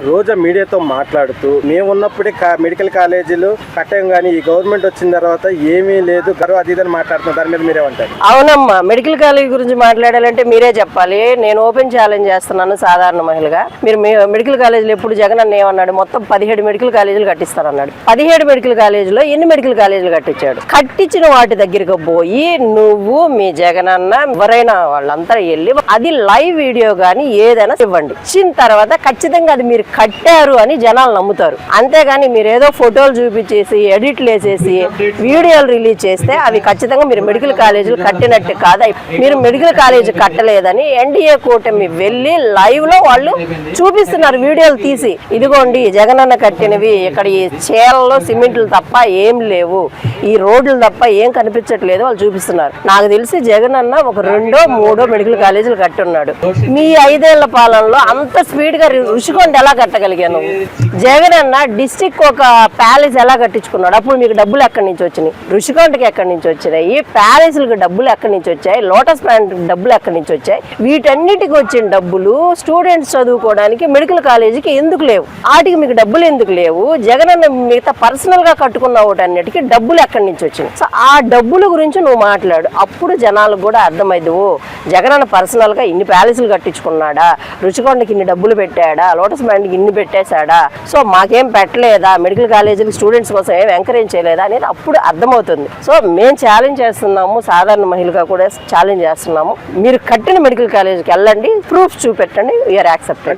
రోజా మీడియాతో మాట్లాడుతూ మేము ఉన్నప్పుడే మెడికల్ కాలేజీలు కట్టాం కానీ ఈ గవర్నమెంట్ వచ్చిన తర్వాత ఏమీ లేదు గర్వ అది ఇదని మాట్లాడుతున్నారు. దాని మీద మీరేమంటారు? అవునమ్మా, మెడికల్ కాలేజ్ గురించి మాట్లాడాలంటే మీరే చెప్పాలి. నేను ఓపెన్ ఛాలెంజ్ చేస్తున్నాను సాధారణ మహిళగా. మీరు మెడికల్ కాలేజీలు ఎప్పుడు జగన్ అన్న ఏమన్నాడు? మొత్తం 17 మెడికల్ కాలేజీలు కట్టిస్తారన్నాడు. 17 మెడికల్ కాలేజీలో ఎన్ని మెడికల్ కాలేజీలు కట్టించాడు? కట్టించిన వాటి దగ్గరికి పోయి నువ్వు మీ జగన్ అన్న ఎవరైనా వాళ్ళంతా వెళ్ళి అది లైవ్ వీడియో గానీ ఏదైనా ఇవ్వండి. ఇచ్చిన తర్వాత ఖచ్చితంగా అది మీరు కట్టారు అని జనాలు నమ్ముతారు. అంతేగాని మీరు ఏదో ఫోటోలు చూపించేసి ఎడిట్లు వేసేసి వీడియోలు రిలీజ్ చేస్తే అవి ఖచ్చితంగా మీరు మెడికల్ కాలేజీలు కట్టినట్టు కాదు. మీరు మెడికల్ కాలేజీ కట్టలేదని ఎన్డీఏ కూటమి వెళ్ళి లైవ్ లో వాళ్ళు చూపిస్తున్నారు వీడియోలు తీసి. ఇదిగోండి జగనన్న కట్టినవి, ఇక్కడ ఈ చేలలో సిమెంట్లు తప్ప ఏం లేవు, ఈ రోడ్లు తప్ప ఏం కనిపించట్లేదు వాళ్ళు చూపిస్తున్నారు. నాకు తెలిసి జగన్ అన్న ఒక 2 or 3 మెడికల్ కాలేజీలు కట్టున్నాడు. మీ 5 ఏళ్ల పాలనలో అంత స్పీడ్ గా రుషికొండ ఎలా కట్టగలిగాను? జగన్ అన్న డిస్టిక్ ఒక ప్యాలెస్ ఎలా కట్టించుకున్నాడు? అప్పుడు మీకు డబ్బులు ఎక్కడి నుంచి వచ్చినాయి? రుషికొండకి ఎక్కడి నుంచి వచ్చినాయి? ప్యాలెస్లకు డబ్బులు ఎక్కడి నుంచి వచ్చాయి? లోటస్ ప్లాంట్ డబ్బులు ఎక్కడి నుంచి వచ్చాయి? వీటన్నిటికి వచ్చిన డబ్బులు స్టూడెంట్స్ చదువుకోవడానికి మెడికల్ కాలేజీకి ఎందుకు లేవు? వాటికి మీకు డబ్బులు ఎందుకు లేవు? జగన్ అన్న మిగతా పర్సనల్ గా కట్టుకున్న వాటన్నిటికీ డబ్బులు ఎక్కడి నుంచి వచ్చినాయి? సో ఆ డబ్బుల గురించి నువ్వు మాట్లాడు. అప్పుడు జనాలకు కూడా అర్థమైంది, ఓ జగన్ అన్న పర్సనల్ గా ఇన్ని ప్యాలెస్లు కట్టించుకున్నాడా, రుచికొండకి ఇన్ని డబ్బులు పెట్టాడా, లోటస్ ప్లాంట్కి ఇన్ని పెట్టేశాడా, సో మాకేం పెట్టలేదా, మెడికల్ కాలేజీకి స్టూడెంట్స్ కోసం ఏం ఎంకరేజ్ చేయలేదా అనేది అప్పుడు అర్థమవుతుంది. సో మేము ఛాలెంజ్ చేస్తున్నాము, సాధారణ మహిళగా కూడా ఛాలెంజ్ చేస్తున్నాము. మీరు కట్టిన మెడికల్ కాలేజీకి వెళ్ళండి, ప్రూఫ్ చూపెట్టండి, వీఆర్ యాక్సెప్టెడ్.